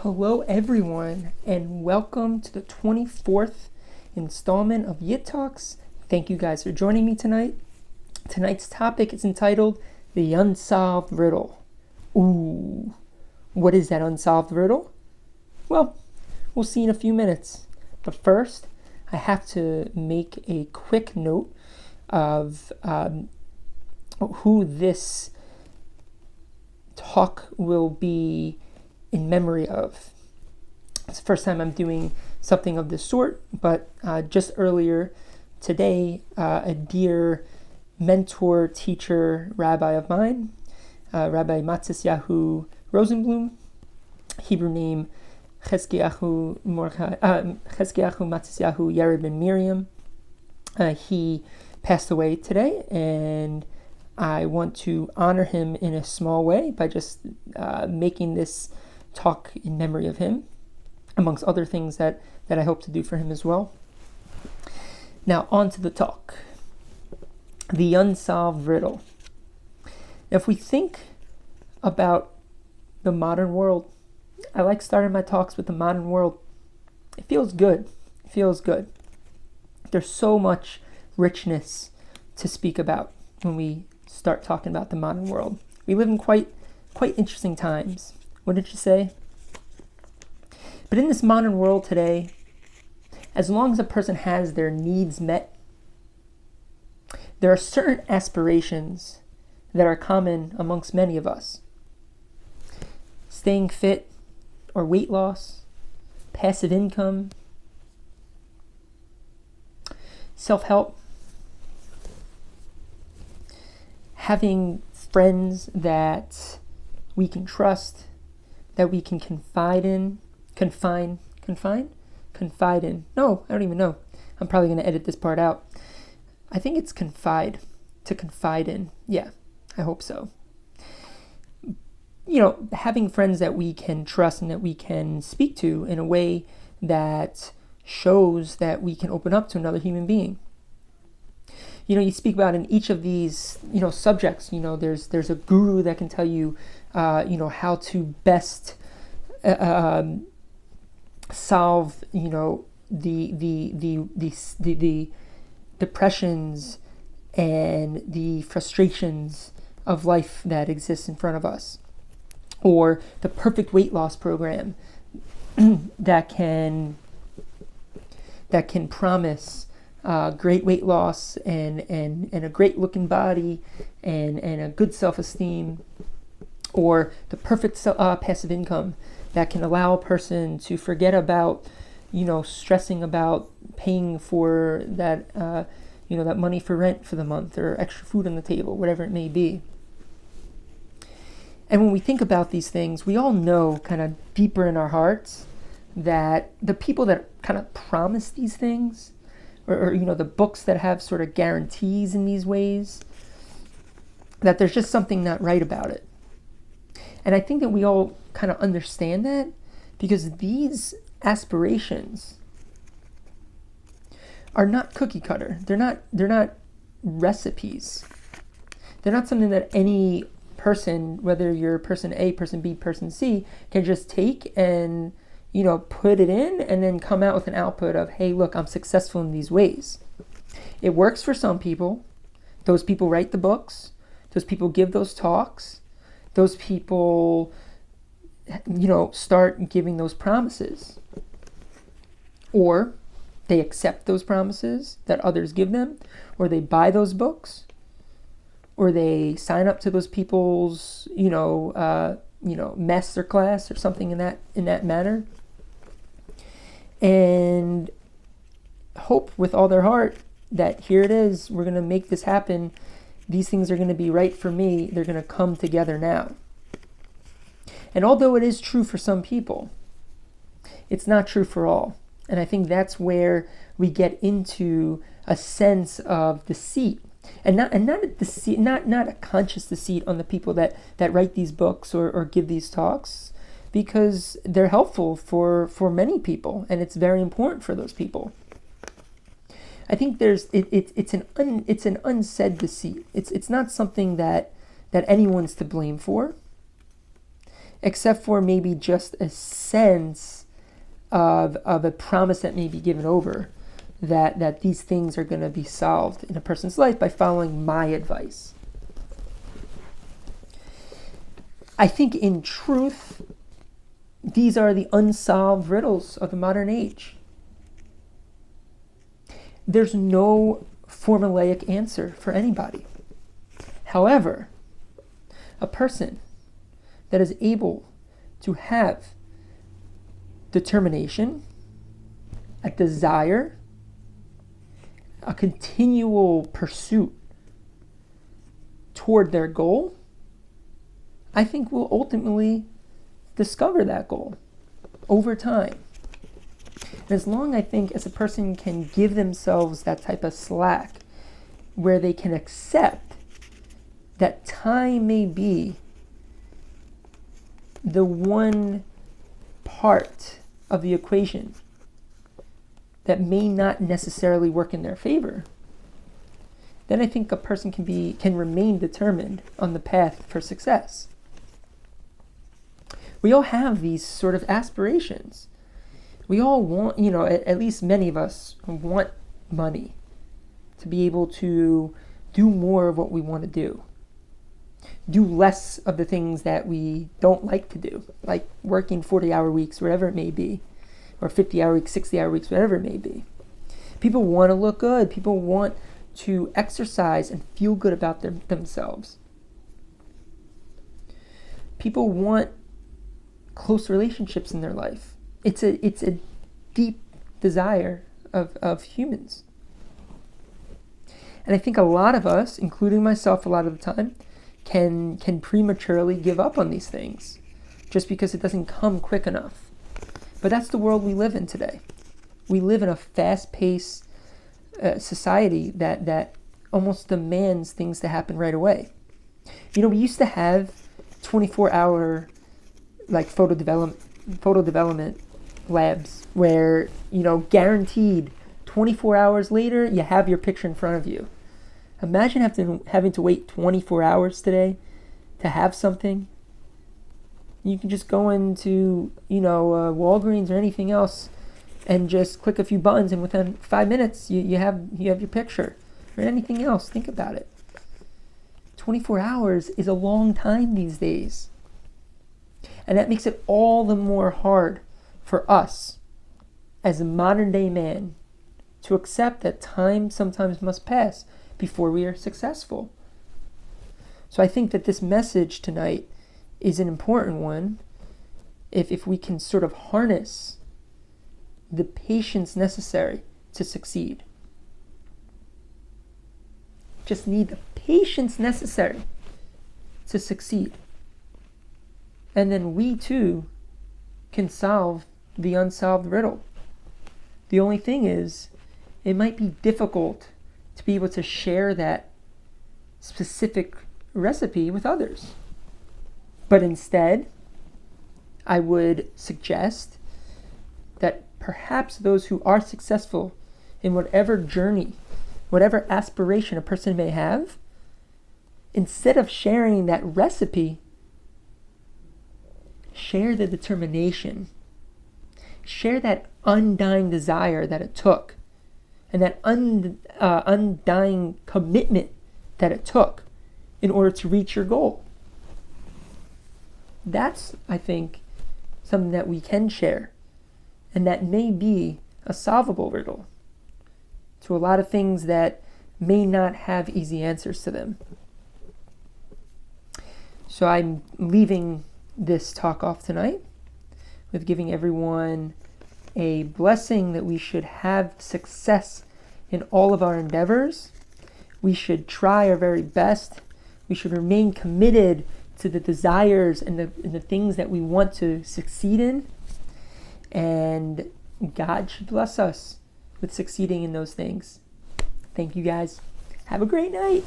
Hello everyone, and welcome to the 24th installment of Yid Talks. Thank you guys for joining me tonight. Tonight's topic is entitled The Unsolved Riddle. Ooh, what is that unsolved riddle? Well, we'll see in a few minutes. But first, I have to make a quick note of who this talk will be in memory of. It's the first time I'm doing something of this sort, but just earlier today, a dear mentor, teacher, rabbi of mine, Rabbi Matzisyahu Rosenblum, Hebrew name Chezkiyahu Matzisyahu Yared ben Miriam, he passed away today, and I want to honor him in a small way by just making this talk in memory of him, amongst other things that I hope to do for him as well. Now, on to the talk. The unsolved riddle. Now, if we think about the modern world, I like starting my talks with the modern world. It feels good. It feels good. There's so much richness to speak about when we start talking about the modern world. We live in quite interesting times. What did you say? But in this modern world today, as long as a person has their needs met, there are certain aspirations that are common amongst many of us. Staying fit or weight loss, passive income, self-help, having friends that we can trust, that we can confide in. Confide in. No, I don't even know. I'm probably going to edit this part out. I think it's confide, to confide in. Yeah, I hope so. You know, having friends that we can trust and that we can speak to in a way that shows that we can open up to another human being. You know, you speak about in each of these, subjects, there's a guru that can tell you, how to best solve, the depressions and the frustrations of life that exists in front of us, or the perfect weight loss program that can promise great weight loss and a great looking body and a good self-esteem, or the perfect passive income that can allow a person to forget about, stressing about paying for that, that money for rent for the month or extra food on the table, whatever it may be. And when we think about these things, we all know kind of deeper in our hearts that the people that kind of promise these things, or the books that have sort of guarantees in these ways, that there's just something not right about it. And I think that we all kind of understand that, because these aspirations are not cookie cutter. They're not recipes. They're not something that any person, whether you're person A, person B, person C, can just take and put it in and then come out with an output of, hey, look, I'm successful in these ways. It works for some people. Those people write the books. Those people give those talks. Those people, start giving those promises. Or they accept those promises that others give them, or they buy those books, or they sign up to those people's, mess or class or something in that manner, and hope with all their heart that here it is, we're going to make this happen. These things are going to be right for me. They're going to come together now. And although it is true for some people, it's not true for all. And I think that's where we get into a sense of deceit, and not a deceit, not a conscious deceit on the people that write these books or give these talks, because they're helpful for many people, and it's very important for those people. I think it's an unsaid deceit. It's not something that anyone's to blame for. except for maybe just a sense of a promise that may be given over, that these things are going to be solved in a person's life by following my advice. I think in truth, these are the unsolved riddles of the modern age. There's no formulaic answer for anybody. However, a person that is able to have determination, a desire, a continual pursuit toward their goal, I think will ultimately discover that goal over time. And as long, I think, as a person can give themselves that type of slack where they can accept that time may be the one part of the equation that may not necessarily work in their favor, then I think a person can remain determined on the path for success. We all have these sort of aspirations. We all want, at least many of us want money to be able to do more of what we want to do less of the things that we don't like to do, like working 40-hour weeks, wherever it may be, or 50-hour weeks, 60-hour weeks, whatever it may be. People want to look good. People want to exercise and feel good about themselves. People want close relationships in their life. It's a deep desire of humans. And I think a lot of us, including myself a lot of the time, can prematurely give up on these things just because it doesn't come quick enough. But that's the world we live in today. We live in a fast-paced society that almost demands things to happen right away. We used to have 24-hour photo development labs where, guaranteed 24 hours later, you have your picture in front of you. Imagine having to wait 24 hours today to have something. You can just go into, Walgreens or anything else and just click a few buttons, and within 5 minutes, you have your picture or anything else. Think about it. 24 hours is a long time these days. And that makes it all the more hard for us as a modern day man to accept that time sometimes must pass before we are successful. So I think that this message tonight is an important one if we can sort of harness the patience necessary to succeed. Just need the patience necessary to succeed. And then we too can solve the unsolved riddle. The only thing is, it might be difficult to be able to share that specific recipe with others. But instead, I would suggest that perhaps those who are successful in whatever journey, whatever aspiration a person may have, instead of sharing that recipe, share the determination. Share that undying desire that it took, and that undying commitment that it took in order to reach your goal. That's, I think, something that we can share, and that may be a solvable riddle to a lot of things that may not have easy answers to them. So I'm leaving this talk off tonight with giving everyone a blessing that we should have success in all of our endeavors. We should try our very best. We should remain committed to the desires and the things that we want to succeed in. And God should bless us with succeeding in those things. Thank you guys. Have a great night.